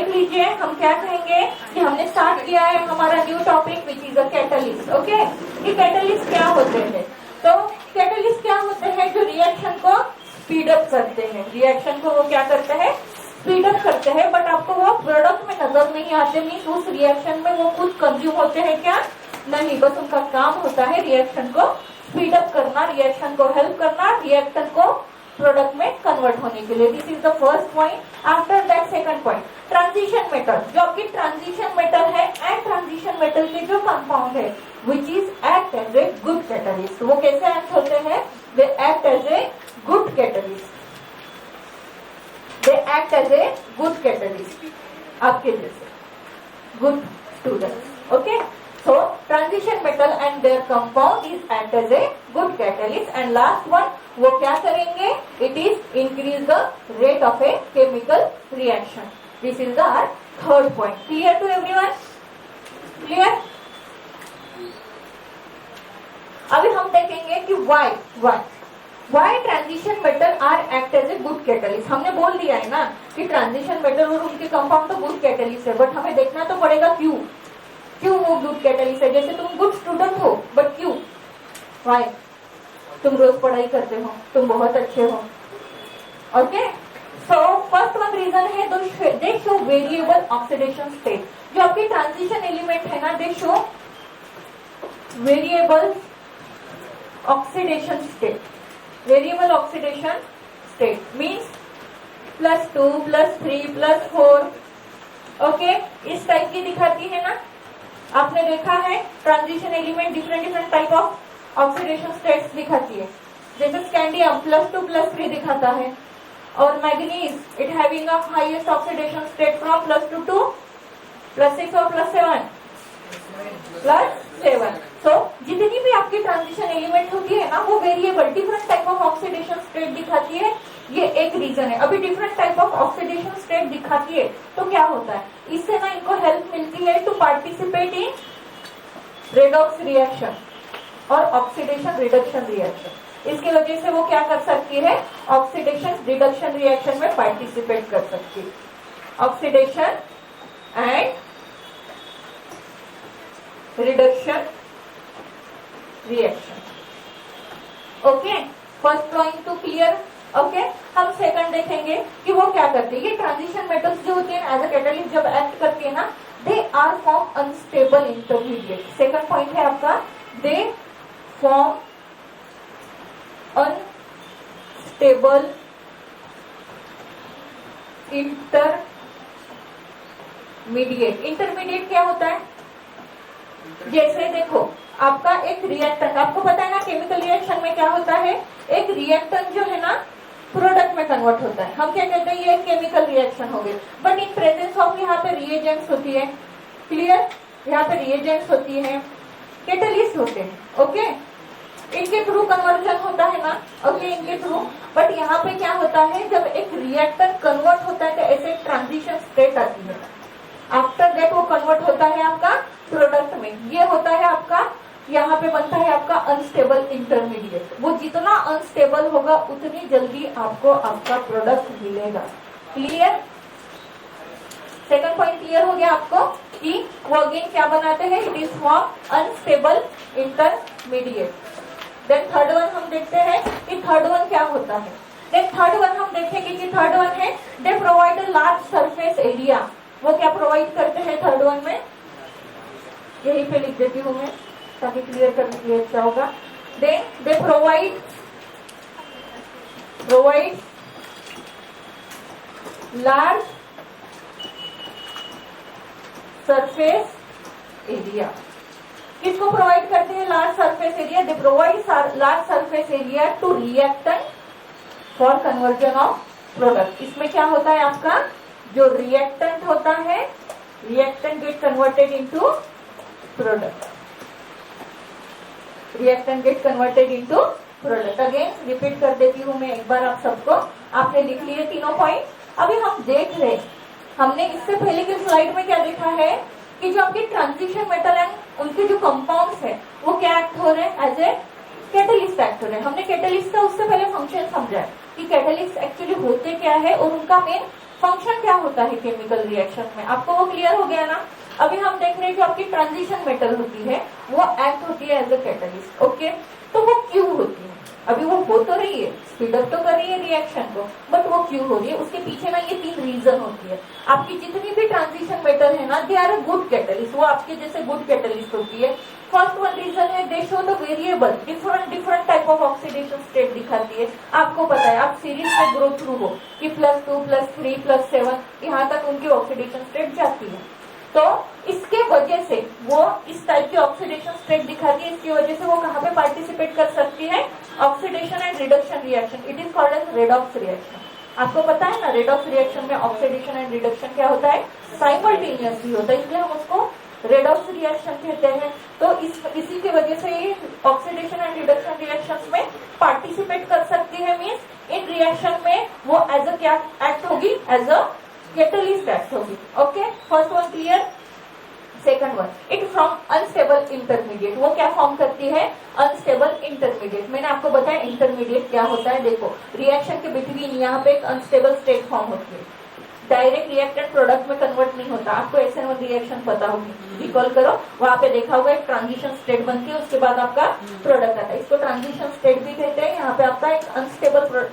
देख लीजिए हम क्या कहेंगे कि हमने स्टार्ट किया है हमारा new topic which is a catalyst. Okay, ये कैटलिस्ट क्या होते हैं? तो कैटलिस्ट क्या होते हैं? जो रिएक्शन को स्पीड अप करते हैं, रिएक्शन को वो क्या करते हैं? स्पीड अप करते हैं, बट आपको वो प्रोडक्ट में नजर नहीं आते, मीन्स उस रिएक्शन में वो खुद कंज्यूम होते हैं क्या? नहीं, बस उनका काम होता है रिएक्शन को स्पीड अप करना, रिएक्शन को हेल्प करना, रिएक्शन को प्रोडक्ट में कन्वर्ट होने के लिए। This is the first point. After that second point, transition metal. जो आपकी ट्रांजिशन मेटल है एंड ट्रांजिशन मेटल के जो कंपाउंड है which is act as a good catalyst. वो कैसे एक्ट होते हैं? They act as a good catalyst, they act as a good catalyst, आपके जैसे good students. Okay, so transition metal and their compound is act as a good catalyst, and last one वो क्या करेंगे? It is increase the rate of a chemical reaction. This is the our third point. Clear to everyone? Clear? अभी हम देखेंगे कि why transition metal are act as a good catalyst. हमने बोल दिया है ना कि ट्रांजिशन मेटल और उनके कंपाउंड तो गुड कैटलिस्ट है, बट हमें देखना तो पड़ेगा क्यों वो गुड कैटलिस्ट है। जैसे तुम गुड स्टूडेंट हो, बट क्यों? वाई? तुम रोज पढ़ाई करते हो, तुम बहुत अच्छे हो। Okay, so first one reason है they show variable oxidation state. जो आपके ट्रांजिशन एलिमेंट है ना, they show variable oxidation state. Variable oxidation state means +2, +3, +4। Okay, इस टाइप की दिखाती है ना। आपने देखा है transition element different type of oxidation states दिखाती है। जैसे स्कैंडियम +2, +3 दिखाता है, और manganese it having a highest oxidation state from +2 to +6 और +7 +7। सो जितनी भी आपकी ट्रांजिशन एलिमेंट होती है ना, वो variable different type of oxidation state दिखाती है। ये एक रीजन है। अभी different type of oxidation state दिखाती है तो क्या होता है? इससे ना इनको हेल्प मिलती है to participate in redox reaction और ऑक्सीडेशन रिडक्शन रिएक्शन। इसकी वजह से वो क्या कर सकती है? ऑक्सीडेशन रिडक्शन रिएक्शन में पार्टिसिपेट कर सकती है। Oxidation and reduction reaction. Okay, first point to clear. Okay, हम सेकंड देखेंगे कि वो क्या करती है। ये ट्रांजिशन मेटल्स जो होती है एज अ कैटलिस्ट जब एक्ट करती है ना, they are form unstable intermediate. Second point है आपका, they form unstable intermediate. Intermediate क्या होता है? जैसे देखो आपका एक रिएक्टेंट, आपको पता है ना केमिकल रिएक्शन में क्या होता है? एक रिएक्टेंट जो है ना प्रोडक्ट में कन्वर्ट होता है। हम क्या कहते हैं? ये केमिकल रिएक्शन हो गई, बट इन प्रेजेंस ऑफ यहाँ पे रिएजेंट्स होती है। क्लियर? यहाँ पे रिएजेंट्स होती है, कैटलिस्ट होते हैं। ओके, इनके थ्रू कन्वर्जन होता है ना। ओके, इनके थ्रू। बट यहाँ पे क्या होता है? जब एक रिएक्टर कन्वर्ट होता है तो ऐसे ट्रांजिशन स्टेट आती है। आफ्टर दैट वो कन्वर्ट होता है आपका प्रोडक्ट में। ये होता है आपका, यहाँ पे बनता है आपका अनस्टेबल इंटरमीडिएट। वो जितना अनस्टेबल होगा उतनी जल्दी आपको आपका प्रोडक्ट मिलेगा। क्लियर? सेकंड पॉइंट क्लियर हो गया आपको कि वो अगेन क्या बनाते हैं? It is form unstable intermediate. Then third one हम देखते हैं कि थर्ड वन क्या होता है। देन थर्ड वन हम देखेंगे कि थर्ड वन है they provide a large surface area. वो क्या प्रोवाइड करते हैं थर्ड वन में? यही पे लिख देती हूँ मैं ताकि क्लियर करने के लिए अच्छा होगा। They provide large surface area. किसको प्रोवाइड करते हैं large surface area? They provide large surface area to reactant for conversion of product. इसमें क्या होता है आपका? जो रिएक्टेंट होता है, reactant get converted into product. Reactant get converted into product. Again repeat कर देती हूँ मैं एक बार आप सबको। आपने लिख लिए तीनों पॉइंट। अभी हम देख रहे, हमने इससे पहले की स्लाइड में क्या देखा है कि जो आपके ट्रांजिशन मेटल एंड उनके जो कंपाउंड्स है वो क्या एक्ट हो रहे हैं? एज ए कैटलिस्ट एक्ट हो रहे हैं। हमने कैटलिस्ट का उससे पहले फंक्शन समझा है कि कैटलिस्ट एक्चुअली होते क्या है और उनका मेन फंक्शन क्या होता है केमिकल रिएक्शन में, आपको वो क्लियर हो गया ना। अभी हम देख रहे हैं जो आपकी ट्रांजिशन मेटल होती है वो एक्ट होती है एज अ कैटलिस्ट। ओके, तो वो क्यों होती है? अभी वो हो तो रही है, स्पीड अप तो कर रही है रिएक्शन को, बट वो क्यों हो रही है? उसके पीछे ना ये 3 रीजन होती है। आपकी जितनी भी ट्रांजिशन मेटल है ना, they are a good catalyst, वो आपके जैसे गुड कैटलिस्ट होती है। फर्स्ट वन रीजन है they show the variable, different type of oxidation state दिखाती है। आपको पता है, आप सीरीज में ग्रो थ्रू हो कि +2 +3 +7 यहाँ तक उनकी ऑक्सीडेशन स्टेट जाती है। तो इसके वजह से वो इस टाइप की ऑक्सीडेशन स्टेट दिखाती है। इसकी वजह से वो कहाँ पे पार्टिसिपेट कर सकती है? Oxidation and reduction reaction, it is called as redox reaction. आपको पता है ना, रेडॉक्स रिएक्शन में ऑक्सीडेशन एंड रिडक्शन क्या होता है? साइमल्टेनियसली होता है, इसलिए हम उसको रेडॉक्स रिएक्शन कहते हैं। तो इसी की वजह से ये ऑक्सीडेशन एंड रिडक्शन रिएक्शंस में पार्टिसिपेट कर सकती है। मींस इन रिएक्शन में वो एज अ क्या एक्ट होगी? एज अ कैटलिस्ट एक्ट होगी। Okay, first one clear. Second one, it from unstable intermediate, वो क्या फॉर्म करती है? Unstable intermediate. मैंने आपको बताया इंटरमीडिएट क्या होता है। देखो, रिएक्शन के बिटवीन यहाँ पे एक अनस्टेबल स्टेट फॉर्म होती है, डायरेक्ट रिएक्टेंट प्रोडक्ट में कन्वर्ट नहीं होता। आपको SN1 रिएक्शन पता होगी, रिकॉल करो, वहां पे देखा होगा एक ट्रांजिशन स्टेट बनती है, उसके बाद आपका प्रोडक्ट आता है। इसको ट्रांजिशन स्टेट भी कहते हैं। यहाँ पे आपका एक अनस्टेबल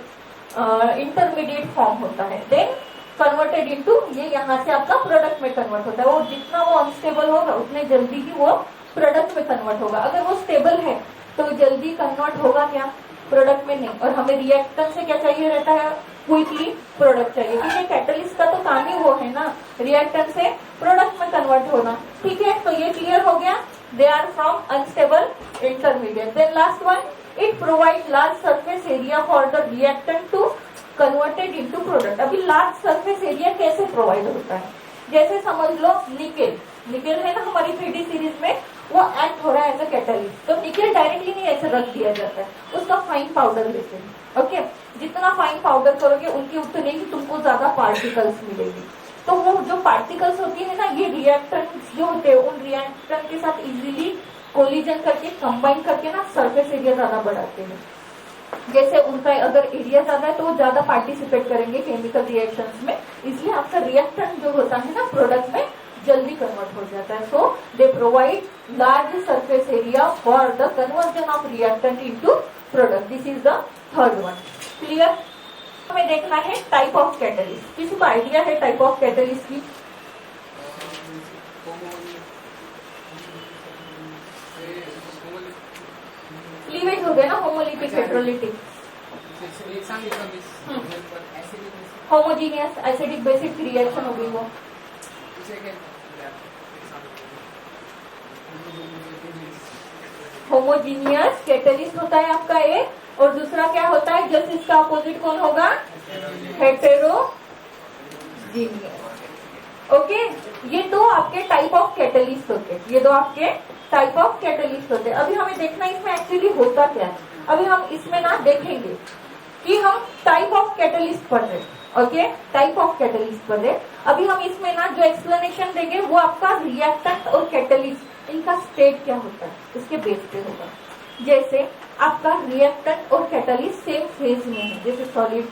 इंटरमीडिएट फॉर्म होता है, देन कन्वर्टेड इनटू, ये यहाँ से आपका प्रोडक्ट में कन्वर्ट होता है। वो जितना वो अनस्टेबल होगा उतने जल्दी ही वो प्रोडक्ट में कन्वर्ट होगा। अगर वो स्टेबल है तो जल्दी कन्वर्ट होगा क्या? प्रोडक्ट में नहीं। और हमें रिएक्टेंट से क्या चाहिए रहता है? क्विकली प्रोडक्ट चाहिए, क्योंकि कैटलिस्ट का तो काम ही वो है ना, रिएक्टेंट से प्रोडक्ट में कन्वर्ट होना। ठीक है, तो ये क्लियर हो गया। They are from unstable intermediate. Then last one, it provide large surface area for the reactant to converted into product. अभी लार्ज सरफेस एरिया कैसे प्रोवाइड होता है? जैसे समझ लो निकेल है ना हमारी 3D सीरीज में, वो एक्ट हो रहा है एज अ कैटलिस्ट। तो निकेल डायरेक्टली नहीं ऐसे रख दिया जाता है, उसका फाइन पाउडर लेते हैं। ओके, जितना फाइन पाउडर करोगे उनकी उतने ही तुमको ज्यादा पार्टिकल्स मिलेगी। तो वो जो पार्टिकल्स होती है ना, ये रिएक्टेंट्स जो होते हैं उन रिएक्टेंट के साथ इजीली कोलिजन करके कंबाइन करके ना सरफेस एरिया ज्यादा बढ़ाते हैं। जैसे उनका अगर एरिया ज्यादा है तो वो ज्यादा पार्टिसिपेट करेंगे केमिकल रिएक्शंस में, इसलिए आपका रिएक्टेंट जो होता है ना प्रोडक्ट में जल्दी कन्वर्ट हो जाता है। So they provide large surface area for the conversion of reactant into product. This is the third one. Clear? हमें देखना है टाइप ऑफ कैटलिस्ट। किसी को आइडिया है टाइप ऑफ कैटलिस्ट की? क्लीवेज हो गया ना, homolytic heterolytic. Homogeneous acidic basic reaction हो गई वो। होमोजीनियस कैटलिस्ट होता है आपका एक, और दूसरा क्या होता है? जस्ट इसका अपोजिट कौन होगा? हेटेरोजीनियस। ओके, ये दो आपके टाइप ऑफ कैटलिस्ट होते हैं, ये दो आपके टाइप ऑफ कैटलिस्ट होते हैं। अभी हमें देखना है इसमें एक्चुअली होता क्या है। अभी हम इसमें ना देखेंगे कि हम टाइप ऑफ कैटलिस्ट पढ़ रहे हैं। ओके, टाइप ऑफ कैटलिस्ट पढ़ रहे। अभी हम इसमें ना जो एक्सप्लेनेशन देंगे वो आपका रिएक्टेंट और कैटलिस्ट इनका स्टेट क्या होता है इसके बेस पे होगा। जैसे आपका रिएक्टेंट और कैटलिस्ट सेम फेज में है, जैसे सॉलिड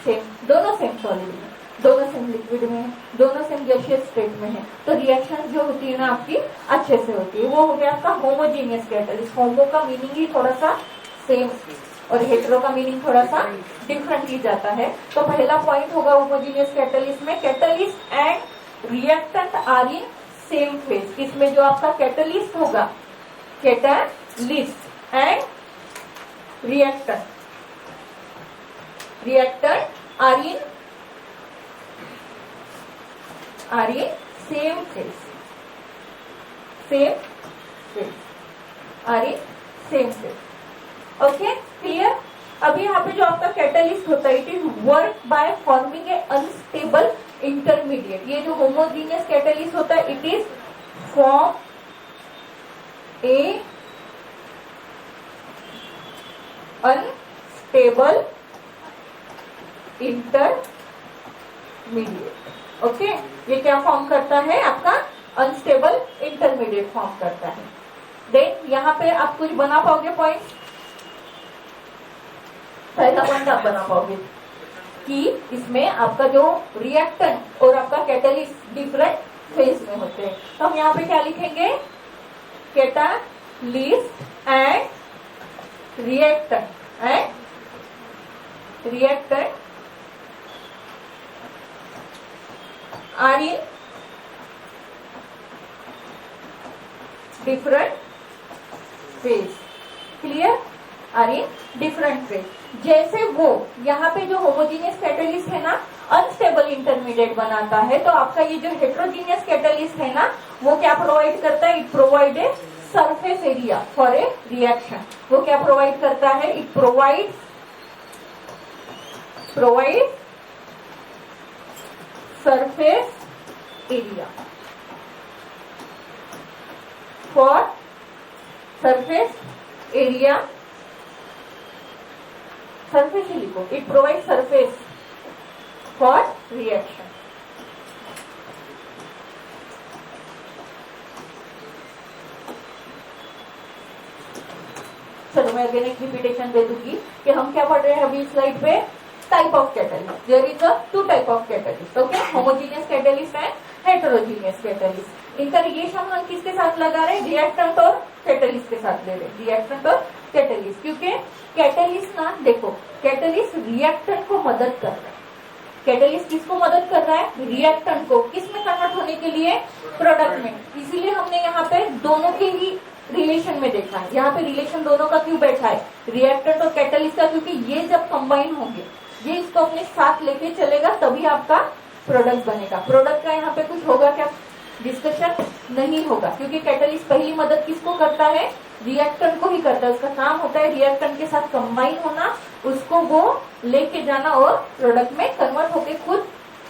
सेम, दोनों सेम सॉलिड में, दोनों सेम लिक्विड में है, दोनों सेम गैसियस स्टेट में है, तो रिएक्शन जो होती है ना आपकी अच्छे से होती है। वो हो गया आपका होमोजीनियस कैटलिस्ट। होमो का मीनिंग ही थोड़ा सा सेम और हेटेरो का मीनिंग थोड़ा सा डिफरेंटली जाता है। तो पहला पॉइंट होगा होमोजीनियस कैटलिस्ट में, catalyst and reactant are in same phase. इसमें जो आपका कैटलिस्ट होगा, catalyst and reactant are in same phase, okay clear. अभी यहाँ पे जो आपका कैटलिस्ट होता है, it is work by forming a unstable intermediate. ये जो होमोजीनियस कैटलिस्ट होता है, it is form a unstable intermediate. Okay, ये क्या फॉर्म करता है? आपका अनस्टेबल इंटरमीडिएट फॉर्म करता है। देन यहाँ पे आप कुछ बना पाओगे पॉइंट? पहला पॉइंट आप बना पाओगे? कि इसमें आपका जो रिएक्टेंट और आपका कैटलिस्ट डिफरेंट फेज में होते हैं। तो हम यहाँ पे क्या लिखेंगे, catalyst and reactant are in different phase. Clear? Are in different phase. जैसे वो यहाँ पे जो होमोजीनियस कैटलिस्ट है ना अनस्टेबल इंटरमीडिएट बनाता है, तो आपका ये जो हेट्रोजीनियस कैटलिस्ट है ना वो क्या प्रोवाइड करता है, it provide a surface area for a reaction. वो क्या प्रोवाइड करता है, it provide surface area for surface ही लिखो, it provide surface for reaction. चलो मैं अगेन एक रिपीटेशन दे दूंगी कि हम क्या पढ़ रहे हैं अभी स्लाइड पे, type of catalyst. There is a two type of catalyst, okay, homogeneous catalyst and heterogeneous catalyst. इनका रिलेशन हम किसके साथ लगा रहे हैं, रिएक्टेंट और कैटलिस्ट के साथ ले रहे हैं, रिएक्टेंट और कैटलिस्ट। क्योंकि कैटलिस्ट ना देखो, कैटलिस्ट रिएक्टेंट को मदद कर रहा है। कैटलिस्ट किसको मदद कर रहा है, रिएक्टेंट को, किसमें कन्वर्ट होने के लिए, प्रोडक्ट में। इसीलिए हमने यहाँ पे दोनों के ही रिलेशन में देखा है। यहाँ पे रिलेशन दोनों का क्यों बैठा है, रिएक्टेंट और कैटलिस्ट का, क्योंकि ये जब कंबाइन होंगे, ये इसको अपने साथ लेके चलेगा तभी आपका प्रोडक्ट बनेगा। प्रोडक्ट का यहाँ पे कुछ होगा क्या, डिस्कशन नहीं होगा, क्योंकि कैटलिस्ट पहली मदद किसको करता है, रिएक्टेंट को ही करता है। उसका काम होता है रिएक्टेंट के साथ कंबाइन होना, उसको वो लेके जाना और प्रोडक्ट में कन्वर्ट होके खुद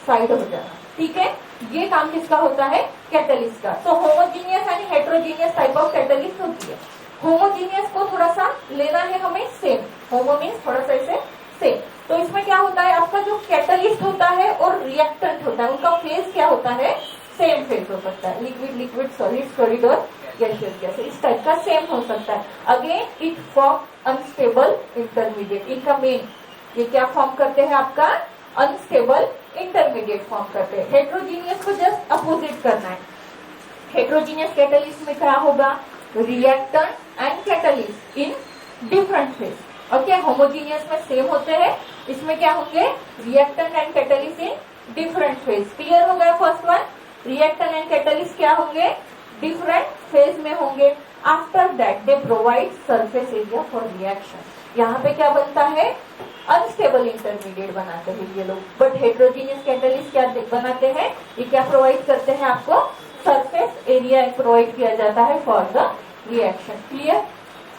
साइड हो जाना। ठीक है, ये काम किसका होता है, कैटलिस्ट का। तो homogeneous and heterogeneous type of catalyst होती है। होमोजीनियस को थोड़ा सा लेना है हमें सेम, होमो मीन्स थोड़ा सा ऐसे सेम। तो इसमें क्या होता है, आपका जो कैटलिस्ट होता है और रिएक्टेंट होता है, उनका फेज क्या होता है, सेम फेज हो सकता है। लिक्विड सॉलिड सॉलिड और गैसियस गैस, इस टाइप का सेम हो सकता है। Again it form unstable intermediate. इनका मेन ये क्या फॉर्म करते हैं, आपका अनस्टेबल इंटरमीडिएट फॉर्म करते हैं। हेट्रोजीनियस को जस्ट अपोजिट करना है। हेट्रोजीनियस कैटलिस्ट में क्या होगा, reactant and catalyst in different phase. Okay, homogeneous में सेम होते हैं, इसमें क्या होंगे, reactant and catalyst in different phase. Clear हो गया first one, reactant and catalyst क्या होंगे, डिफरेंट फेज में होंगे। After that they provide surface area for reaction. यहाँ पे क्या बनता है, अनस्टेबल इंटरमीडिएट बनाते हैं ये लोग। बट हेट्रोजीनियस कैटलिस्ट क्या बनाते हैं, ये क्या प्रोवाइड करते हैं, आपको सरफेस एरिया प्रोवाइड किया जाता है फॉर द रिएक्शन। क्लियर?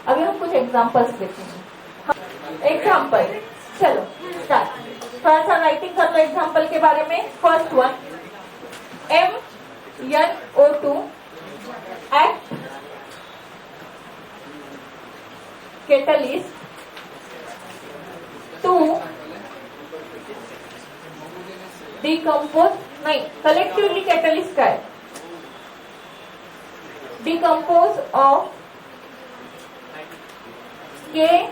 अभी हम कुछ एग्जांपल्स देखेंगे। एग्जाम्पल, चलो स्टार्ट। थोड़ा सा राइटिंग कर लो एग्जाम्पल के बारे में। First one, MnO2 act catalyst to decompose, नहीं कलेक्टिवली कैटलिस्ट का है, डिकम्पोज ऑफ KClO3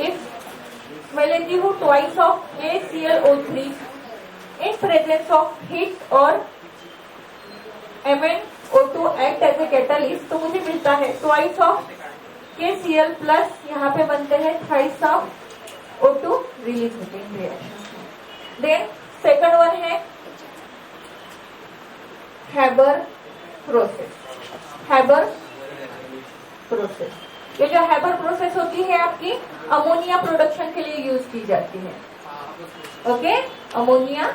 if मैं लेती हूँ twice of KClO3 in presence of heat और MnO2 act as a catalyst, तो मुझे मिलता है ट्वाइस ऑफ KCl प्लस यहाँ पे बनते हैं थ्राइस ऑफ O2 रिलीज होते हैं रिएक्शन। देन सेकंड वन है हैबर प्रोसेस। ये जो हैबर प्रोसेस होती है आपकी अमोनिया प्रोडक्शन के लिए यूज की जाती है। ओके, अमोनिया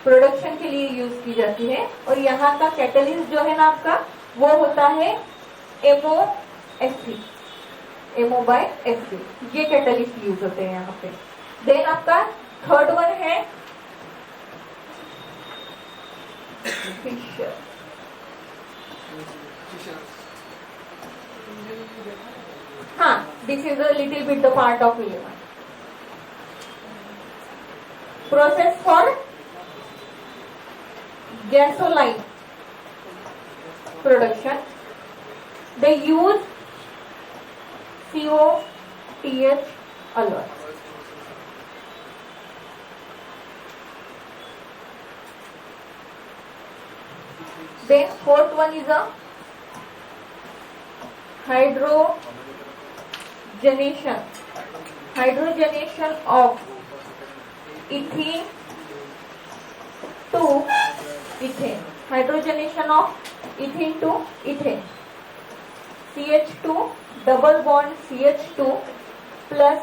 प्रोडक्शन के लिए यूज की जाती है। और यहाँ का कैटलिस्ट जो है ना आपका, वो होता है MO/Fe। ये कैटलिस्ट यूज होते हैं यहाँ पे। देन आपका थर्ड वन है फिशर। हाँ, this is a little bit the part of 11 process for gasoline production. They use CO TH alloy. Then fourth one is a hydrogenation of ethene to ethane. Hydrogenation of ethene to ethane. CH2 double bond CH2 plus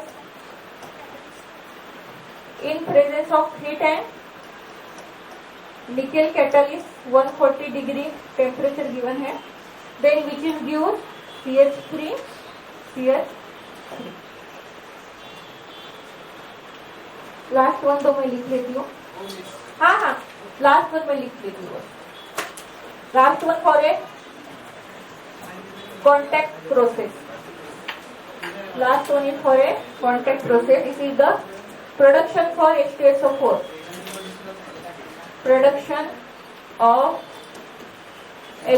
in presence of heat and nickel catalyst 140 degree temperature given है. Then which is gives CH3. Last one तो मैं लिख लेती हूँ. हाँ last one मैं लिख लेती हूँ. Last one for a contact process. Last one is for a contact process. This is the production for H2SO4. Production of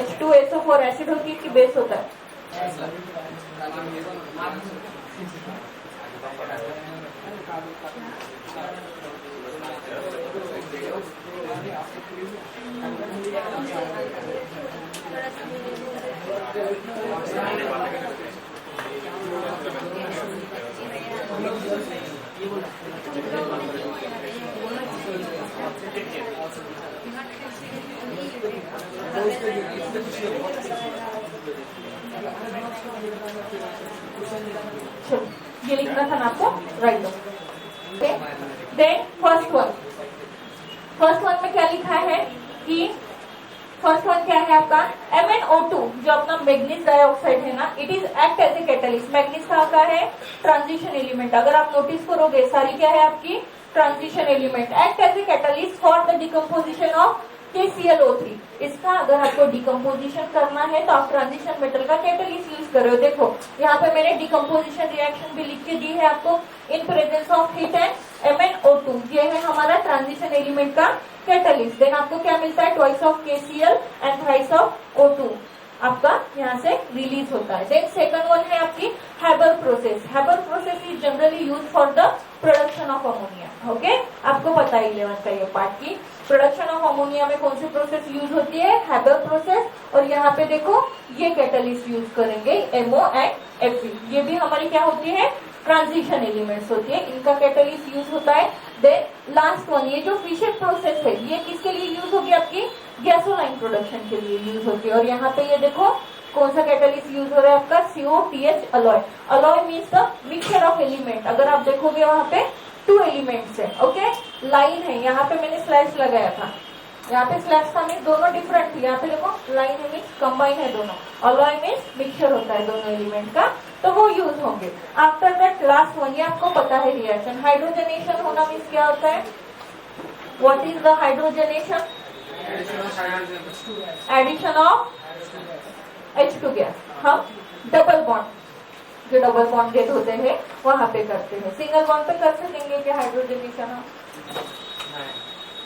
H2SO4 acid होती है कि बेस होता है? ये लिखना था ना आपको, राइट. देन फर्स्ट वन में क्या लिखा है कि फर्स्ट वन क्या है आपका MnO2 जो अपना मैग्नीज डाइऑक्साइड है ना, it is act as a catalyst. Manganese का है ट्रांजिशन एलिमेंट. अगर आप नोटिस करोगे सारी क्या है आपकी transition element. Act as a catalyst for the decomposition of KClO3. इसका अगर आपको डिकम्पोजिशन करना है तो आप ट्रांजिशन मेटल का कैटलिस्ट यूज कर रहे हो. देखो यहाँ पे मैंने डिकम्पोजिशन रिएक्शन भी लिख के दी है आपको. इन presence of heat and MnO2 ये है हमारा ट्रांजिशन एलिमेंट का कैटलिस्ट. देन आपको क्या मिलता है twice of KCl and thrice of O2 आपका यहाँ से रिलीज होता है. देन सेकंड वन है आपकी Haber process. Haber process is generally use for the production of ammonia. Okay, आपको पता ही 11th का ये पार्ट की प्रोडक्शन ऑफ अमोनिया में कौन सी प्रोसेस यूज होती है? Haber process. और यहाँ पे देखो ये कैटलिस्ट यूज करेंगे MO एंड Fe. ये भी हमारी क्या होती है ट्रांजिशन एलिमेंट्स होती है. इनका कैटलिस्ट यूज होता है. देन लास्ट वन ये जो फिशर प्रोसेस है ये किसके लिए यूज होगी? आपकी गैसोलाइन प्रोडक्शन के लिए यूज होती है. और यहाँ पे ये देखो कौन सा कैटलिस्ट यूज हो रहा है आपका COTH alloy. Alloy means the mixture of element. अगर आप देखोगे वहाँ पे 2 एलिमेंट्स है. ओके, लाइन है. यहाँ पे मैंने स्लैश लगाया था. यहाँ पे स्लैश था मीन्स दोनों डिफरेंट. यहाँ पे देखो लाइन है मीन्स कंबाइन है दोनों. अलॉय मीन्स मिक्सचर होता है दोनों एलिमेंट का, तो वो यूज होंगे. आफ्टर दैट लास्ट वन ये आपको पता है रिएक्शन. हाइड्रोजनेशन होना मीन्स क्या होता है? What is the hydrogenation? Addition of H2 gas. हम डबल बॉन्ड जो डबल बॉन्ड गेट होते हैं वहां पे करते हैं. सिंगल बॉन्ड पे कर सकेंगे क्या हाइड्रोजनेशन?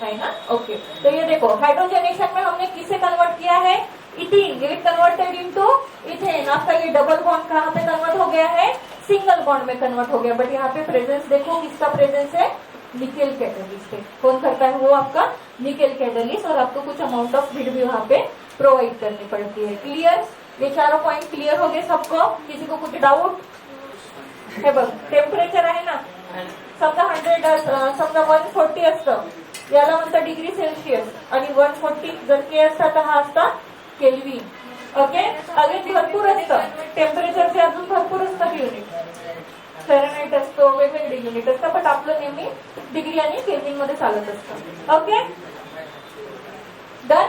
नहीं ना. ओके, तो ये देखो हाइड्रोजनेशन में हमने किसे कन्वर्ट किया है? Ethene. Gate converted into ethane. आपका ये डबल बॉन्ड कहाँ पे कन्वर्ट हो गया है? सिंगल बॉन्ड में कन्वर्ट हो गया. बट यहाँ पे प्रेजेंस देखो किसका प्रेजेंस है? निकेल कैटलिस्ट है. कौन करता है? वो आपका निकेल कैटलिस्ट. और आपको कुछ अमाउंट ऑफ हीट भी वहाँ पे प्रोवाइड करनी पड़ती है. क्लियर? ये चारों पॉइंट क्लियर हो गए सबको? किसी को कुछ डाउट हे बघ. टेम्परेचर आहे ना समजा 100 समजा 140 असतं, याला म्हणतात डिग्री सेल्सिअस. आणि 140 जर के असता तर हा असता केल्विन. ओके, अजून भरपूर असतं टेम्परेचरचे, अजून भरपूर असतात युनिट. फॅरनहाइट असतो, वेगवेगळे युनिट असतात. बट आपलं नेहमी डिग्री आणि केल्विन मध्ये चालत असतं. Okay, done.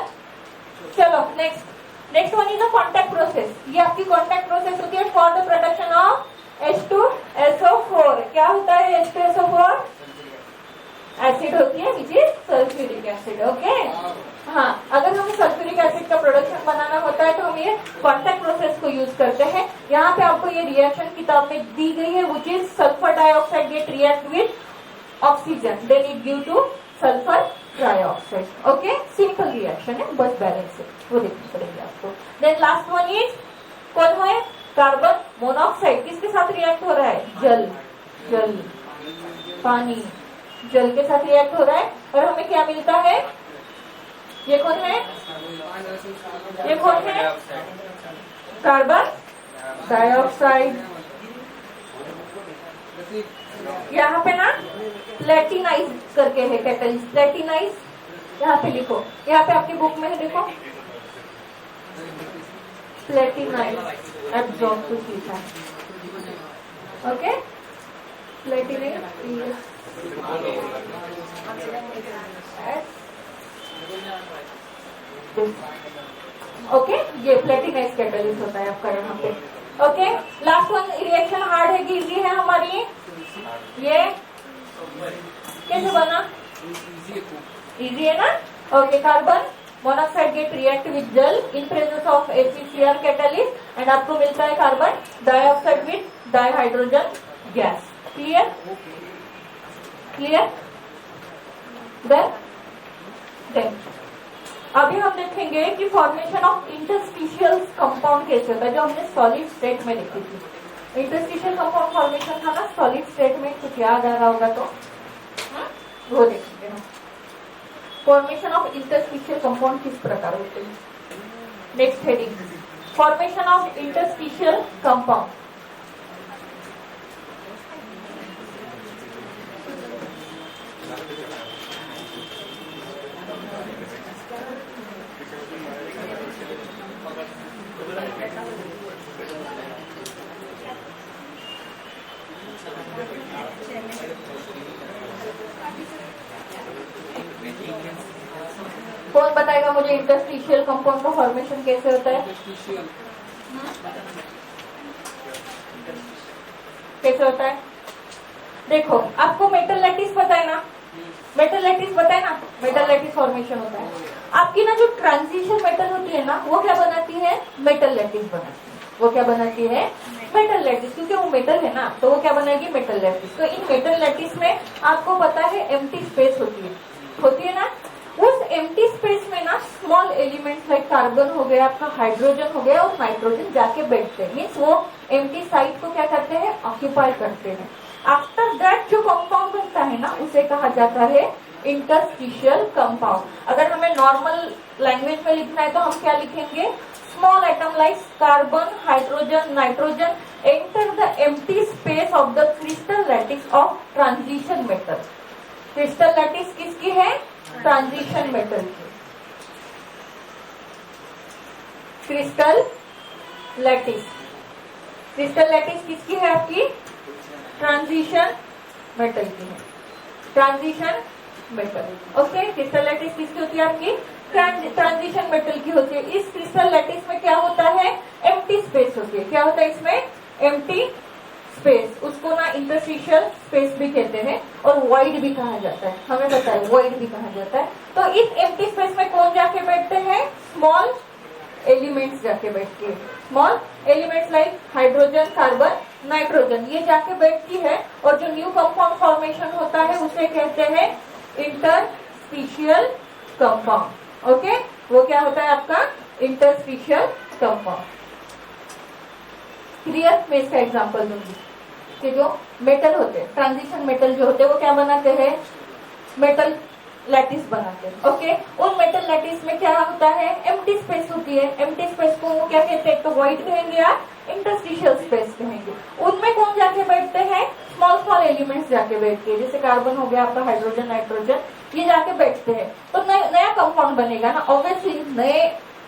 चलो next one is a contact process. ये आपकी कॉन्टैक्ट प्रोसेस होती है for the production of H2SO4. क्या होता है H2SO4? एसिड होती है which is sulphuric acid. Okay, हाँ, अगर हमें सल्फ्यूरिक एसिड का प्रोडक्शन बनाना होता है तो हम ये कॉन्टैक्ट प्रोसेस को यूज करते हैं. यहाँ पे आपको ये रिएक्शन किताब में दी गई है which is sulphur dioxide get react with oxygen, then it give to sulphur trioxide. Okay, simple reaction है, बस बैलेंस है, वो देखना पड़ेगा आपको. देन लास्ट वन इज कौन है? कार्बन मोनोऑक्साइड किसके साथ रिएक्ट हो रहा है? जल, पानी, जल के साथ रिएक्ट हो रहा है और हमें क्या मिलता है? ये कौन है? Carbon dioxide. यहाँ पे ना प्लेटिनाइज करके है कैटलिस्ट, प्लेटिनाइज यहाँ पे लिखो, यहाँ पे आपकी बुक में है देखो, प्लेटिनाइज एब्जॉर्ब कुछ लिखा है। ओके, प्लेटिनाइज ओके, ये प्लेटिनाइज कैटलिस्ट होता है आपका यहाँ पे। Okay, last one reaction hard है कि इजी है हमारी? ये कैसे बना? इजी है ना? Okay, carbon monoxide get react with जल in presence of HCl catalyst and आपको मिलता है carbon dioxide with dihydrogen gas. Clear? Then अभी हम देखेंगे कि फॉर्मेशन ऑफ इंटरस्टिशियल कंपाउंड कैसे होता है, जो हमने सॉलिड स्टेट में लिखी थी। इंटरस्टिशियल कंपाउंड फॉर्मेशन था ना सॉलिड स्टेट में, कुछ याद आ रहा होगा तो वो देखेंगे हम। फॉर्मेशन ऑफ इंटरस्टिशियल कंपाउंड किस प्रकार होते हैं? Next heading, formation of interstitial compound. कौन बताएगा मुझे इंटरस्टिशियल कंपाउंड का फॉर्मेशन कैसे होता है? कैसे होता है? देखो, आपको मेटल लैटिस पता है ना? मेटल लैटिस फॉर्मेशन होता है। आपकी ना जो ट्रांजिशन मेटल होती है ना, वो क्या बनाती है? मेटल लैटिस बनाती है। वो क्या बनाती है? मेटल लैटिस, क्योंकि वो मेटल है ना, तो वो क्या बनाएगी? Metal lattice. तो इन मेटल लैटिस में आपको पता है एम्प्टी स्पेस होती है ना। उस एम्प्टी स्पेस में ना स्मॉल एलिमेंट्स लाइक कार्बन हो गया, आपका हाइड्रोजन हो गया और नाइट्रोजन जाके बैठते हैं। मीन्स वो एम्प्टी साइड को क्या करते हैं? ऑक्यूपाई करते हैं। आफ्टर दैट जो कंपाउंड बनता है ना, उसे कहा जाता है इंटरस्टिशियल कंपाउंड। अगर हमें नॉर्मल लैंग्वेज में लिखना है तो हम क्या लिखेंगे? Small atom like carbon, hydrogen, nitrogen enter the empty space of the crystal lattice of transition metal. Crystal lattice किसकी है? ट्रांजिशन मेटल की। क्रिस्टल लैटिस किसकी है? आपकी ट्रांजिशन मेटल की है। Transition metal. Okay, crystal lattice किसकी होती है? आपकी ट्रांजिशन मेटल की होती है। इस क्रिस्टल लैटिस में क्या होता है? एम्प्टी स्पेस होती है। क्या होता है इसमें? Empty space. उसको ना इंटरस्टिशियल स्पेस भी कहते हैं और वॉइड भी कहा जाता है। हमें पता है वॉइड भी कहा जाता है। तो इस एम्प्टी स्पेस में कौन जाके बैठते हैं? स्मॉल एलिमेंट्स जाके बैठते हैं। Small elements like hydrogen, carbon, nitrogen, ये जाके बैठती है और जो न्यू कंपाउंड फॉर्मेशन होता है उसे कहते हैं इंटरस्टिशियल कंपाउंड। ओके, वो क्या होता है आपका? Interstitial compound. क्लियर? मैं इसका एग्जांपल दूंगी कि जो मेटल होते हैं, ट्रांजिशन मेटल जो होते हैं, वो क्या बनाते हैं? मेटल लैटिस बनाते हैं। ओके, उन मेटल लैटिस में क्या होता है? एम्प्टी स्पेस होती है। एम्प्टी स्पेस को वो क्या कहते हैं? तो वॉइड कहेंगे या इंटरस्टिशियल स्पेस कहेंगे। उनमें कौन जाके बैठते हैं? स्मॉल एलिमेंट्स जाके बैठते हैं, जैसे कार्बन हो गया, आपका हाइड्रोजन, नाइट्रोजन, ये जाके बैठते हैं। तो नया कंपाउंड बनेगा ना। ऑब्वियसली नए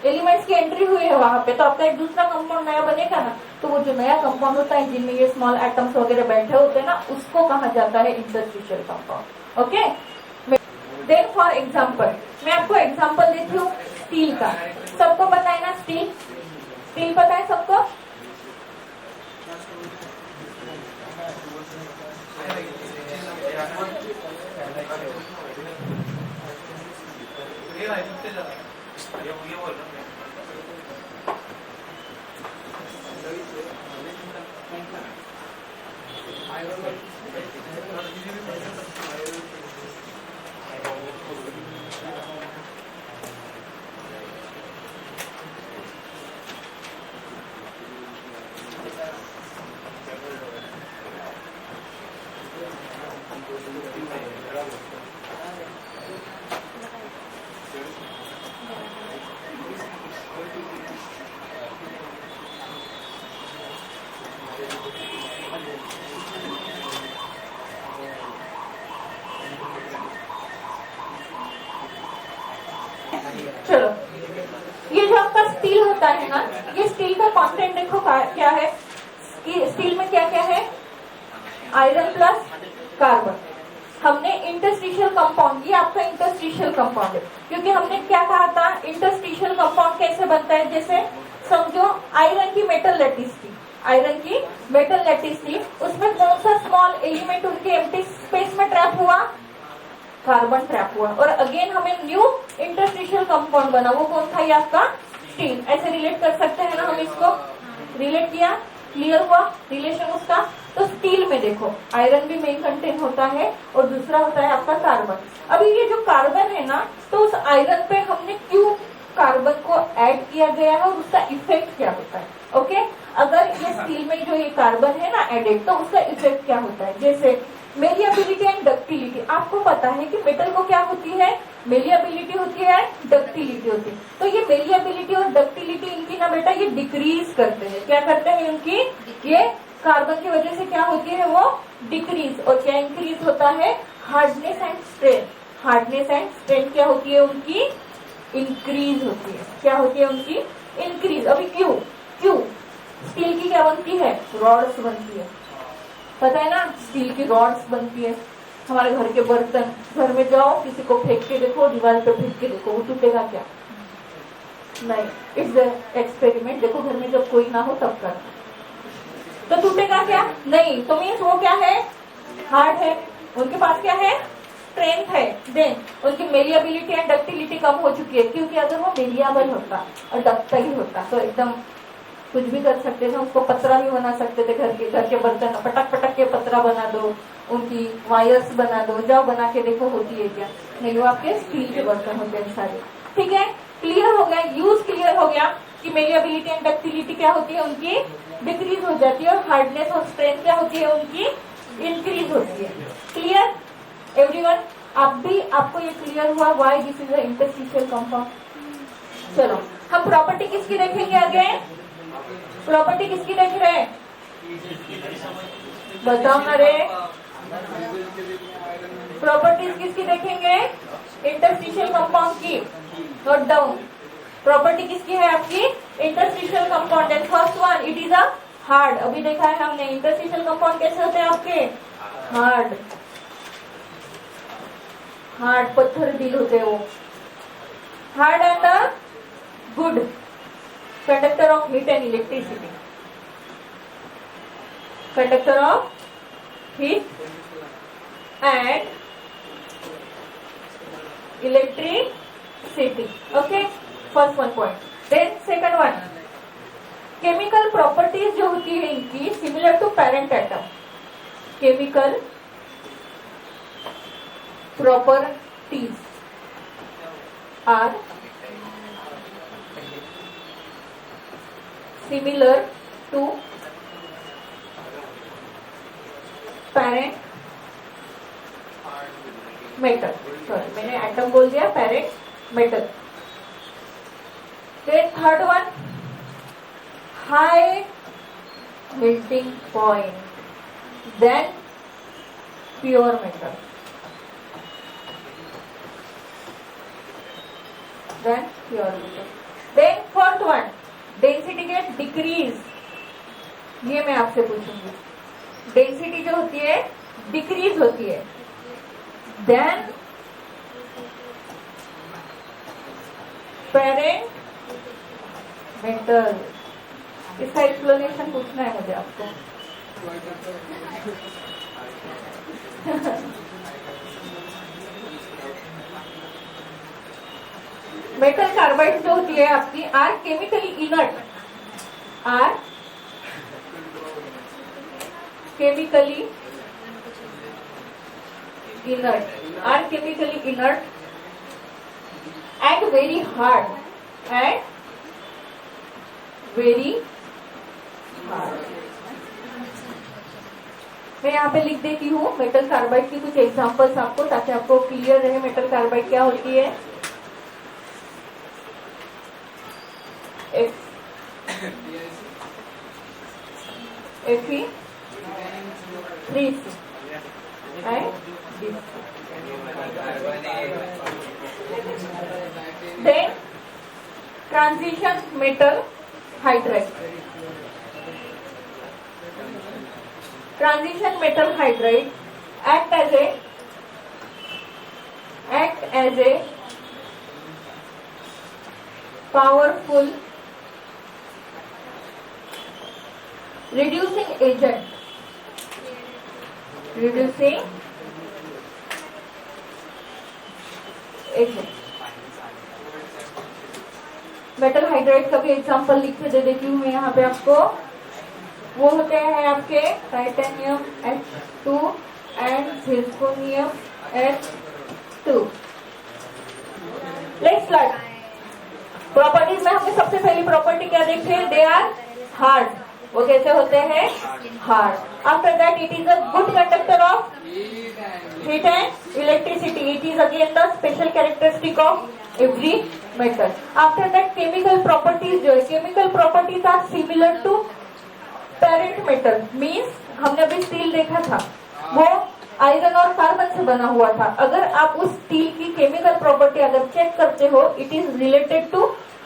एलिमेंट्स की एंट्री हुई है वहां पे, तो आपका एक दूसरा कंपाउंड नया बनेगा ना। तो वो जो नया कंपाउंड होता है जिनमें ये स्मॉल एटम्स वगैरह बैठे होते हैं ना, उसको कहा जाता है interstitial compound. Okay, then for example, मैं आपको एग्जाम्पल देती हूँ स्टील का। सबको पता है ना स्टील पता है सबको? क्या है, स्टील में क्या क्या है, आयरन प्लस कार्बन। हमने इंटरस्टिशियल कंपाउंड, ये आपका इंटरस्टिशियल कंपाउंड है, क्योंकि हमने क्या कहा था, इंटरस्टिशियल कंपाउंड कैसे बनता है, जैसे समझो आयरन की मेटल लैटिस थी, आयरन की मेटल लैटिस थी, उसमें कौन सा स्मॉल एलिमेंट उनके एम्प्टी स्पेस में ट्रैप हुआ, कार्बन ट्रैप हुआ, और अगेन हमें न्यू इंटरस्टिशियल कंपाउंड बना, वो कौन था, ये आपका स्टील। ऐसे रिलेट कर सकते हैं ना हम इसको, रिलेट किया, क्लियर हुआ रिलेशन उसका। तो स्टील में देखो आयरन भी मेन कंटेंट होता है और दूसरा होता है आपका कार्बन। अभी ये जो कार्बन है ना, तो उस आयरन पे हमने क्यों कार्बन को ऐड किया गया है और उसका इफेक्ट क्या होता है। ओके, अगर ये स्टील में जो ये कार्बन है ना एडेड, तो उसका इफेक्ट क्या होता है, जैसे मेलिएबिलिटी एंड डक्टिलिटी। आपको पता है कि मेटल को क्या होती है, मेलिएबिलिटी होती है, डक्टिलिटी होती है। तो ये मेलिएबिलिटी और डक्टिलिटी इनकी ना बेटा ये डिक्रीज करते हैं, क्या करते हैं इनकी, ये कार्बन की वजह से क्या होती है वो डिक्रीज, और क्या इंक्रीज होता है, hardness and strength. Hardness and strength क्या होती है उनकी, इंक्रीज होती है, क्या होती है उनकी, इंक्रीज। अभी क्यों, क्यों स्टील की क्या बनती है, रॉड्स बनती है, पता है ना, स्टील की रॉड्स बनती है। हमारे घर के बर्तन, घर में जाओ किसी को फेंक के देखो, दीवार पे फेंक के देखो, वो टूटेगा क्या, नहीं, इट्स एक्सपेरिमेंट। देखो घर में जब कोई ना हो तब कर, तो टूटेगा क्या, नहीं, तो मीन्स वो क्या है, हार्ड है, उनके पास क्या है, स्ट्रेंथ है। देन उनकी मेलिएबिलिटी एंड डक्टिलिटी कम हो चुकी है, क्योंकि अगर वो मेलिएबल होता और डक्टाइल होता तो एकदम कुछ भी कर सकते थे, उसको पतरा भी बना सकते थे, घर के बर्तन पटक पटक के पतरा बना दो, उनकी वायर्स बना दो, जाओ बना के देखो होती है क्या, नहीं, वो आपके स्टील के बर्तन होते हैं सारे। ठीक है, क्लियर हो गया, यूज क्लियर हो गया कि मेलिएबिलिटी एंड डक्टिलिटी क्या होती है उनकी, डिक्रीज हो जाती है, और हार्डनेस और स्ट्रेंथ क्या होती है उनकी, इंक्रीज होती है। क्लियर एवरीवन, आप भी, आपको ये क्लियर हुआ why this is a interstitial compound. चलो हम प्रॉपर्टी किसकी देखेंगे आगे, प्रॉपर्टी किसकी देख रहे हैं, बताओ ना रे, प्रॉपर्टीज किसकी देखेंगे, इंटरस्टिशियल कंपाउंड की। नोट डाउन, प्रॉपर्टी किसकी है आपकी, interstitial compound. And first one, it is a hard. अभी देखा है हमने इंटरस्टिशियल कंपाउंड कैसे होते हैं आपके, हार्ड, हार्ड पत्थर दिल होते हैं वो, hard and the good conductor of heat and electricity, conductor of heat and electricity. Okay, first one point. Then second one, chemical properties जो होती है इनकी similar to parent atom. Chemical properties are similar to parent metal. Sorry मैंने atom बोल दिया, parent metal. Then third one, high melting point than pure metal. Then pure metal. Then fourth one, density gate decrease. ये मैं आपसे पूछूंगी, density जो होती है डिक्रीज होती है, देन पेरेंट मेटल। इसका एक्सप्लेनेशन पूछना है मुझे आपको। मेटल कार्बाइड जो होती है आपकी are chemically inert, are chemically inert, are chemically inert and very hard, and very hard. मैं यहाँ पे लिख देती हूँ मेटल कार्बाइड की कुछ एग्जांपल्स आपको, ताकि आपको क्लियर रहे मेटल कार्बाइड क्या होती है। Fe3C and then transition metal hydride, transition metal hydride act as a powerful reducing agent. Metal hydride का भी एग्जांपल लिख के दे देती हूँ मैं यहाँ पे आपको। वो होते हैं आपके titanium H2 and zirconium H2। Let's start. Properties में हमने सबसे पहली प्रॉपर्टी क्या देखी है? They are hard. वो कैसे होते हैं? Hard. After that it is a good conductor of heat and electricity. It is again the special characteristic of every metal. After that chemical properties जो है, chemical properties are similar to parent metal. Means हमने अभी steel देखा था, वो iron और carbon से बना हुआ था। अगर आप उस स्टील की केमिकल प्रॉपर्टी अगर चेक करते हो, it is related to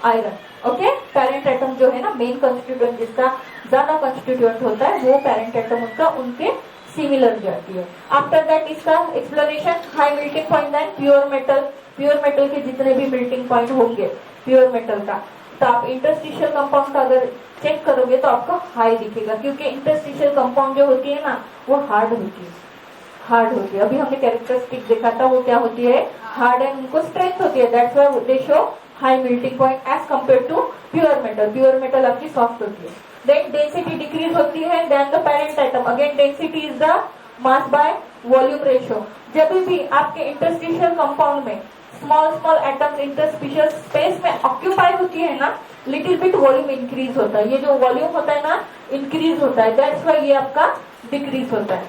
iron. Okay, parent atom जो है ना, मेन कंस्टिट्यूएंट जिसका ज्यादा कंस्टिट्यूएंट होता है, वो पेरेंट एटम उनका उनके सिमिलर जाती है। आफ्टर दैट इसका explanation, high melting point than pure metal. Pure metal के जितने भी मेल्टिंग पॉइंट होंगे प्योर मेटल का, तो आप इंटरस्टिशियल कंपाउंड का अगर चेक करोगे तो आपको हाई दिखेगा, क्योंकि इंटरस्टिशियल कंपाउंड जो होती है ना, वो हार्ड होती है। अभी हमने कैरेक्टरिस्टिक देखा था, वो क्या होती है? हार्ड एंड उनको स्ट्रेंथ होती है। That's why they show high melting point as compare to pure metal. Pure metal आपकी सॉफ्ट होती है। देन डेंसिटी डिक्रीज होती है then the parent atom. Again density is the mass by volume ratio. जब भी आपके इंटरस्टिशियल कंपाउंड में small atoms interstitial space में ऑक्यूपाई होती है ना, लिटिल बिट वॉल्यूम इंक्रीज होता है। ये जो वॉल्यूम होता है ना, इंक्रीज होता है। दैट्स व्हाई ये आपका डिक्रीज होता है।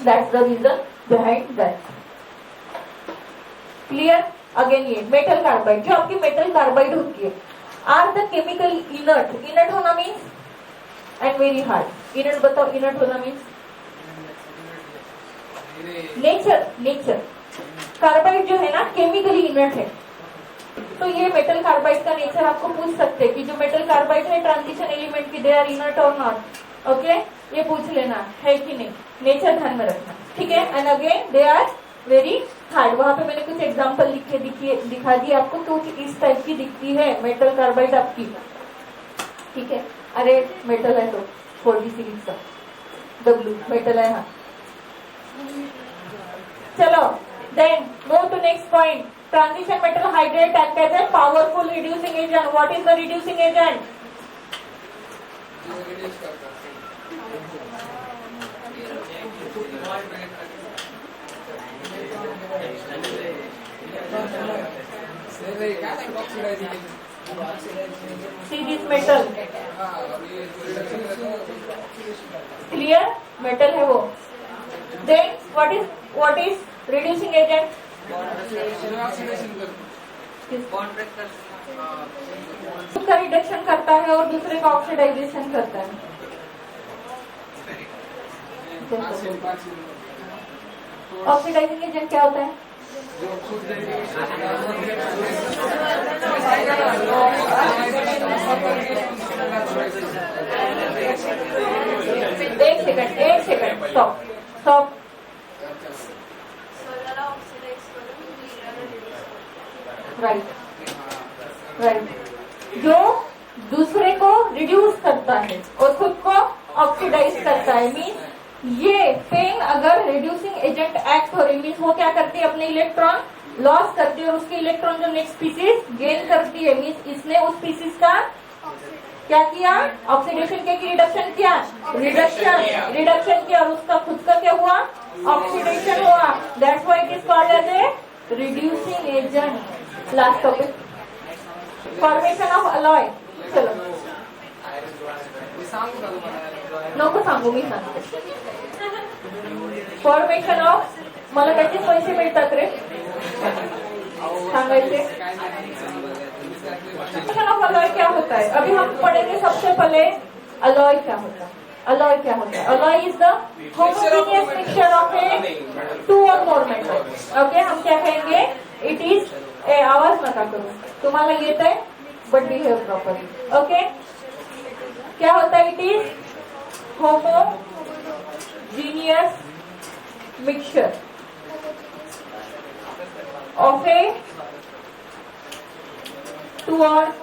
That's the reason behind that. Clear? Again ये मेटल कार्बाइड, जो आपकी मेटल कार्बाइड होती है, are the chemical inert. Inert होना means and very hard. Inert बताओ, इनर्ट होना मीन्स नेचर। कार्बाइड जो है ना, केमिकली इनर्ट है। तो ये मेटल कार्बाइड का नेचर आपको पूछ सकते हैं कि जो मेटल कार्बाइड है ट्रांजिशन एलिमेंट की, दे आर इनर्ट और नॉट। ओके, ये पूछ लेना है कि नहीं, नेचर ध्यान में रखना, ठीक है। And again they are very hard. वहां पे मैंने कुछ एग्जांपल लिख के दिखा दी आपको, कुछ इस टाइप की दिखती है मेटल कार्बाइड आपकी, ठीक है। अरे मेटल है तो 4D सीरीज का W मेटल है। हाँ, चलो then move to next point. Transition metal hydrate act as a powerful reducing agent. What is the reducing agent? See this metal, clear? Metal है वो। Then what is reducing agent? उसका reduction करता है और दूसरे का ऑक्सीडाइजेशन करता है। ऑक्सीडाइजिंग एजेंट क्या होता है? एक सेकंड स्टॉप। राइट। जो दूसरे को रिड्यूस करता है और खुद को ऑक्सीडाइज करता है, मीन्स ये पेन अगर रिड्यूसिंग एजेंट एक्ट हो रही, मीन्स वो क्या करती है? अपने इलेक्ट्रॉन लॉस करती है और उसके इलेक्ट्रॉन जो नेक्स्ट स्पीसीज गेन करती है। मीन्स इसने उस स्पीसीज का क्या किया? ऑक्सीडेशन किया कि रिडक्शन किया? रिडक्शन किया और उसका खुद का क्या हुआ? ऑक्सीडेशन हुआ। That's why it is called as a reducing agent. Last topic, formation of alloy. चलो नको सांगू, मी सांगते। फॉर्मेशन ऑफ, मला त्याचे पैसे मिळतात रे सांगायचे। फॉर्मेशन ऑफ अलॉय क्या होता है? अभी हम पढ़ेंगे सबसे पहले अलॉय क्या होता है। अलॉय क्या होता है? Alloy is the homogeneous mixture of a 2 or more metal. Okay, हम क्या कहेंगे? इट इज ए, आवाज नका करू, तुम्हाला येत आहे बट बिहेव प्रॉपरली। ओके, क्या होता है? It is homogeneous mixture of a two or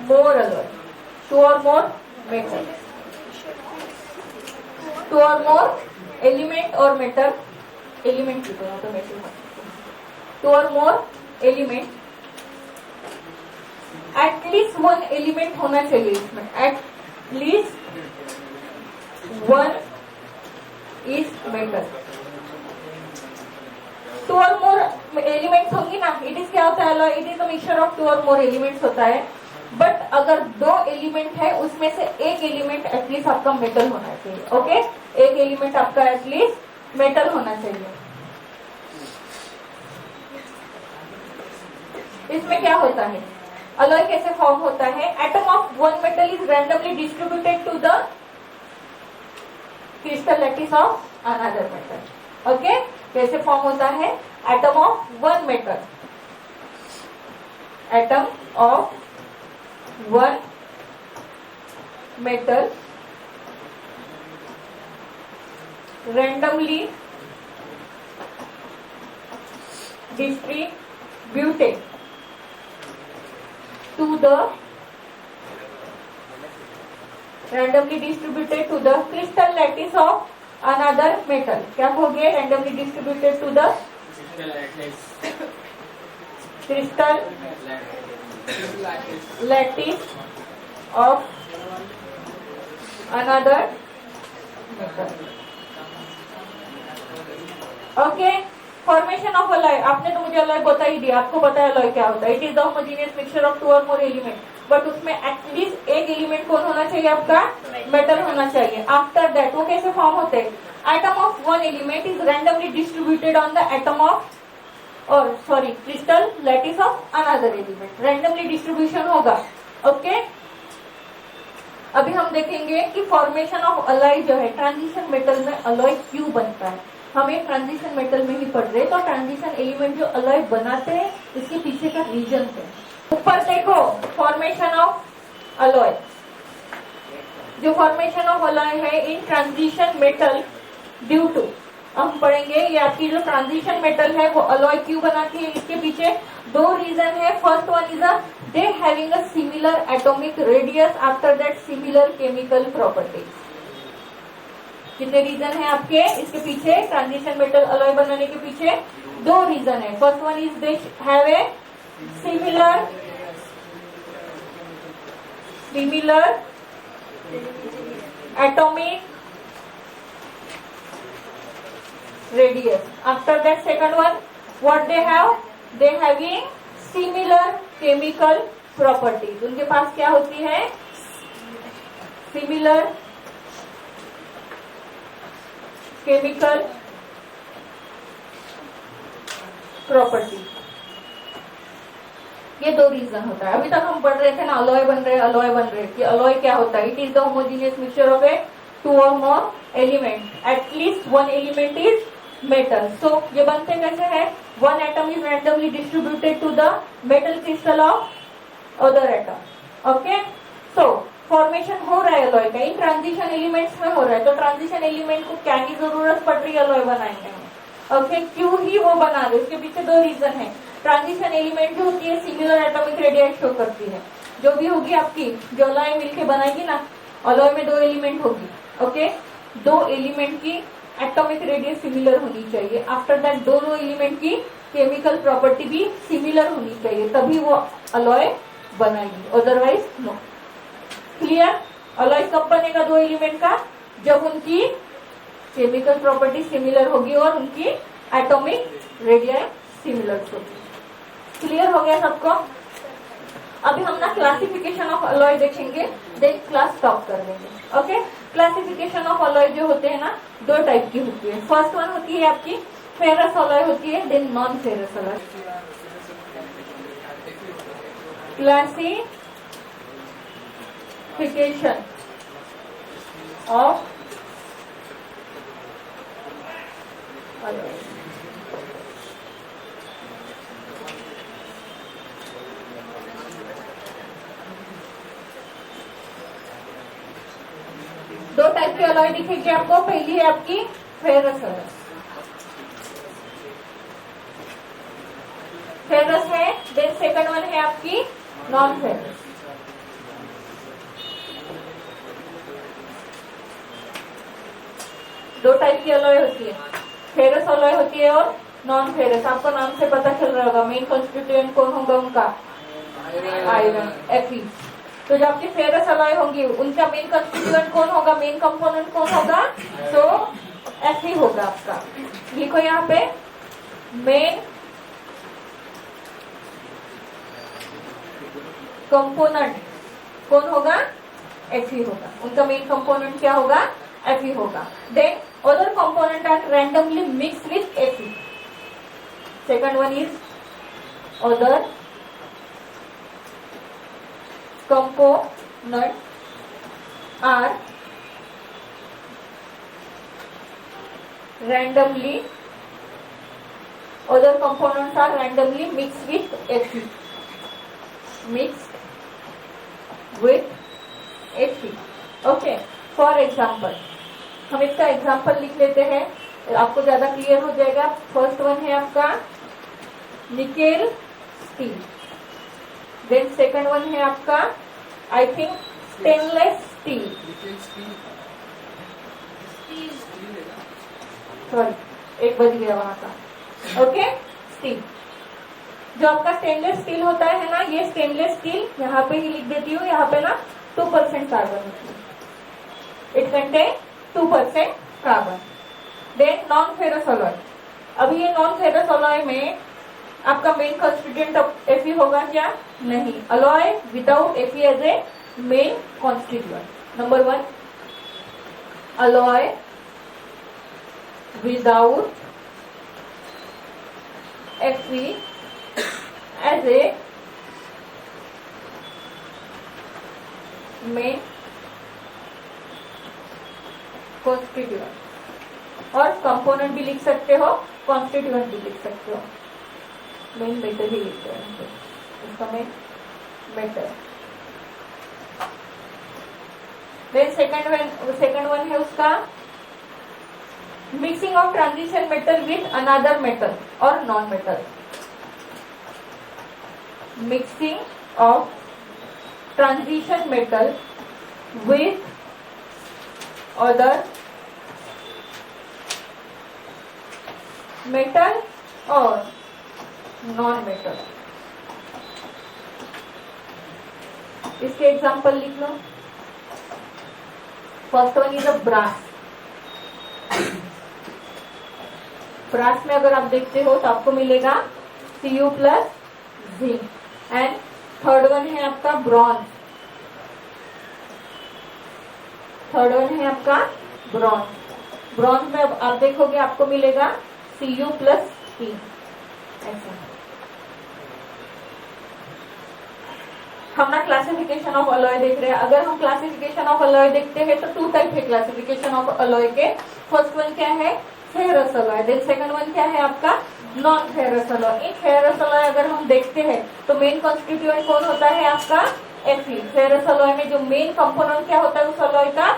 more alloy, two or more metal, two or more element or metal, element की तरह तो metal है, two or more element, at least one element होना चाहिए इसमें, at least one is metal. Two or more elements होंगी ना, it is क्या होता है alloy, it is a mixture of two or more elements होता है. बट अगर दो एलिमेंट है उसमें से एक एलिमेंट एटलीस्ट आपका मेटल होना चाहिए. ओके, एक एलिमेंट आपका एटलीस्ट मेटल होना चाहिए. इसमें क्या होता है, अलॉय कैसे फॉर्म होता है, atom of one metal is randomly distributed to the crystal lattice of another metal. Okay, कैसे फॉर्म होता है, atom of one metal, atom of one metal randomly distributed to the crystal lattice of another metal. क्या हो गया, randomly distributed to the crystal lattice of another metal. Okay, formation of alloy, आपने तो मुझे alloy बता ही दिया, आपको पता है अलॉय क्या होता है. It is the homogeneous mixture of two or more element, but उसमें एटलीस्ट एक एलिमेंट कौन होना चाहिए, आपका मेटल होना चाहिए. आफ्टर दैट वो कैसे फॉर्म होते हैं, atom of one element is randomly distributed on the atom of crystal lattice of another element. Randomly distribution होगा. ओके, अभी हम देखेंगे कि फॉर्मेशन ऑफ अलॉय जो है, ट्रांजिशन मेटल में अलॉय क्यों बनता है. हम एक ट्रांजिशन मेटल में ही पढ़ रहे, तो ट्रांजिशन एलिमेंट जो अलॉय बनाते हैं इसके पीछे का रीजन है. ऊपर देखो, फॉर्मेशन ऑफ अलॉय, जो फॉर्मेशन ऑफ अलॉय है in transition metal due to, हम पढ़ेंगे ये आपकी जो ट्रांजिशन मेटल है वो अलॉय क्यों बनाती है. इसके पीछे दो रीजन है. First one is they having a similar atomic radius, after that similar chemical properties. कितने रीजन है आपके इसके पीछे, ट्रांजिशन मेटल अलॉय बनाने के पीछे दो रीजन है. First one is they have a similar atomic radius. After that, second one, what they have? They having similar chemical properties. उनके पास क्या होती है, similar chemical property. ये दो रीजन होता है. अभी तक हम पढ़ रहे थे ना, अलॉय बन रहे कि अलॉय क्या होता है. It is the homogeneous mixture of a two or more element, at least one element is metal. So ये बनते कैसे है, one atom is randomly distributed to the metal crystal of other atom. Okay, so formation हो रहा है alloy का, इन transition elements में हो रहा है. तो ट्रांजिशन एलिमेंट को क्या की जरूरत पड़ रही है अलॉय बनाने में. ओके, क्यों ही वो बना रहे, उसके पीछे दो रीजन है. ट्रांजिशन एलिमेंट जो होती है सिमिलर एटॉमिक रेडियस शो करती है. जो भी होगी आपकी, जो अलॉय मिलके बनाएगी ना, अलॉय में दो एलिमेंट होगी. ओके, दो एलिमेंट की एटॉमिक रेडियस सिमिलर होनी चाहिए. आफ्टर दैट दोनों एलिमेंट की केमिकल प्रॉपर्टी भी सिमिलर होनी चाहिए, तभी वो अलॉय बनाएगी, अदरवाइज नो. क्लियर. अलॉय कब बनेगा दो एलिमेंट का, जब उनकी केमिकल प्रॉपर्टी सिमिलर होगी और उनकी एटॉमिक रेडियस सिमिलर होगी. क्लियर हो गया सबको. अभी हम ना क्लासिफिकेशन ऑफ अलॉय देखेंगे, देन क्लास स्टॉप कर देंगे. ओके, क्लासिफिकेशन ऑफ अलॉय जो होते हैं ना, दो टाइप की होती है. फर्स्ट वन होती है आपकी फेरस अलॉय होती है, then non ferrous alloy. Classification of alloy. दो टाइप की अलॉय दिखेगी आपको? पहली है आपकी फेरस अलॉय, फेरस है। देन सेकंड वन है आपकी नॉन फेरस। दो टाइप की अलॉय होती है, फेरस अलॉय होती है और नॉन फेरस। आपको नाम से पता चल रहा होगा मेन कॉन्स्टिट्यूएंट कौन होगा उनका, आयरन, Fe। तो जो आपकी फेरस अलॉय होंगी उनका मेन कॉन्स्टिट्यूएंट कौन होगा, मेन कंपोनेंट कौन होगा? तो Fe होगा आपका। लिखो यहाँ पे मेन कंपोनेंट कौन होगा? Fe होगा। उनका मेन कंपोनेंट क्या होगा? Fe होगा। Then other component are randomly mix with Fe। Second one is other component are randomly other components are randomly mixed with Fe, mixed with Fe। Okay, for example हम इसका example लिख लेते हैं, आपको ज्यादा क्लियर हो जाएगा। फर्स्ट वन है आपका nickel steel, then second one है आपका I think stainless steel, sorry एक बज गया वहां का। ओके, स्टील जो आपका स्टेनलेस स्टील होता है ना, ये स्टेनलेस स्टील यहाँ पे ही लिख देती हूँ, यहाँ पे ना 2% कार्बन होती है, it contain 2% carbon. Then non ferrous alloy, अभी ये नॉन फेरस अलॉय में आपका मेन कॉन्स्टिट्यूएंट Fe होगा क्या? नहीं, alloy without Fe as a main constituent. Number one, alloy without Fe as a main constituent, और कंपोनेंट भी लिख सकते हो, कॉन्स्टिट्यूएंट भी लिख सकते हो। मेन मेटल ही लिखते हैं इसका, main metal. Then second one है उसका mixing of transition metal with another metal or non metal. Mixing of transition metal with other metal or non metal. इसके एग्जाम्पल लिख लो। First one is a brass. Brass में अगर आप देखते हो तो आपको मिलेगा Cu plus zinc. And third one है आपका ब्रॉन्ज, थर्ड वन है आपका ब्रॉन्ज। ब्रॉन्ज में अब आप देखोगे आपको मिलेगा Cu प्लस T। ऐसा हम ना क्लासिफिकेशन ऑफ अलॉय देख रहे हैं। अगर हम क्लासिफिकेशन ऑफ अलॉय देखते हैं तो टू टाइप है क्लासिफिकेशन ऑफ अलॉय के। फर्स्ट वन क्या है? Ferrous alloy. Then second one क्या है आपका? Non ferrous alloy. इन फेरस अलॉय अगर हम देखते हैं तो मेन कॉन्स्टिट्यूएंट कौन होता है आपका? Fe। फेरस अलॉय में जो मेन कंपोनेंट क्या होता है उस अलॉय का?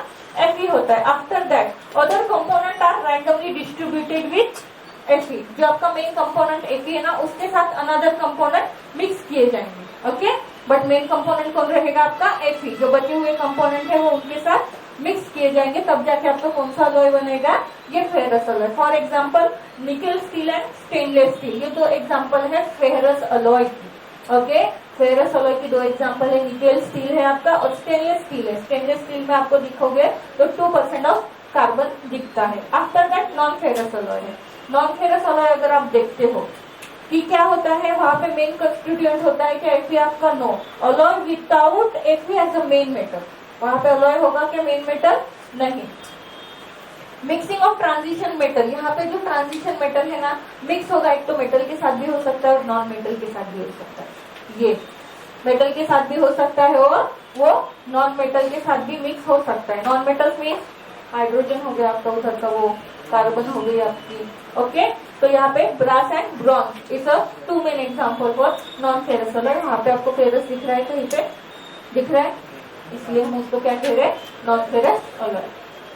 Fe होता है। After that other component are randomly distributed with Fe। जो आपका मेन कंपोनेंट Fe है ना, उसके साथ अनदर कंपोनेंट मिक्स किए जाएंगे। ओके, बट मेन कंपोनेंट कौन रहेगा आपका? Fe। जो बचे हुए कंपोनेंट है वो उनके साथ मिक्स किए जाएंगे, तब जाके आपका कौन सा अलॉय बनेगा? ये ferrous alloy. For example nickel steel and stainless steel, ये दो एग्जांपल है फेरस अलॉय की। ओके, फेरस अलॉय की दो एग्जांपल है, निकेल स्टील है आपका और स्टेनलेस स्टील है। स्टेनलेस स्टील में आपको दिखोगे तो 2% ऑफ कार्बन दिखता है। After that non ferrous alloy है। नॉन फेरस अलॉय अगर आप देखते हो कि क्या होता है, वहां पे मेन कंस्टिट्यूएंट होता है क्या? Fe आपका? No, alloy without Fe as a main metal. वहां पे अलॉय होगा क्या मेन मेटल? नहीं। मिक्सिंग ऑफ ट्रांजिशन मेटल, यहाँ पे जो ट्रांजिशन मेटल है ना मिक्स होगा, एक तो मेटल के साथ भी हो सकता है और नॉन मेटल के साथ भी हो सकता है। ये मेटल के साथ भी हो सकता है और वो नॉन मेटल के साथ भी मिक्स हो सकता है। नॉन मेटल्स में हाइड्रोजन हो गया आपका, उधर का वो कार्बन हो गई आपकी। ओके, तो यहाँ पे brass and bronze is a two main example for non ferrous alloy. यहाँ पे आपको फेरस दिख रहा है, कहीं पे दिख रहा है, इसलिए हम उसको क्या कह रहे हैं? Non ferrous alloy.